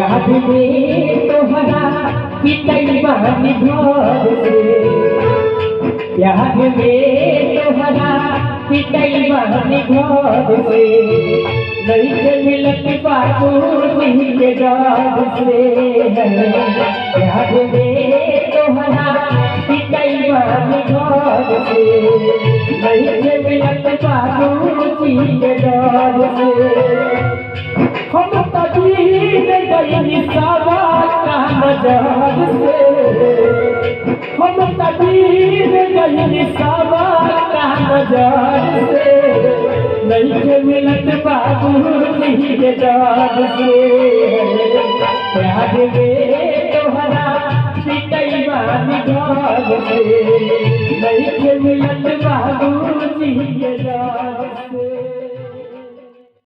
याद में तोहरा पिटई बानी घर से याद में तोहरा पिटई बानी घर से नहीं के मिलत बाबू जी के डर से याद में तोहरा पिटई बानी घर से नहीं के मिलत बाबू जी के डर से हम तबीर गई सवा का नजर से हम तबीर गई सवा का नजर से नहीं के मिलत बाबू जी के डर से प्यार में तोहरा पिटई बानी घर से नहीं के मिलत बाबू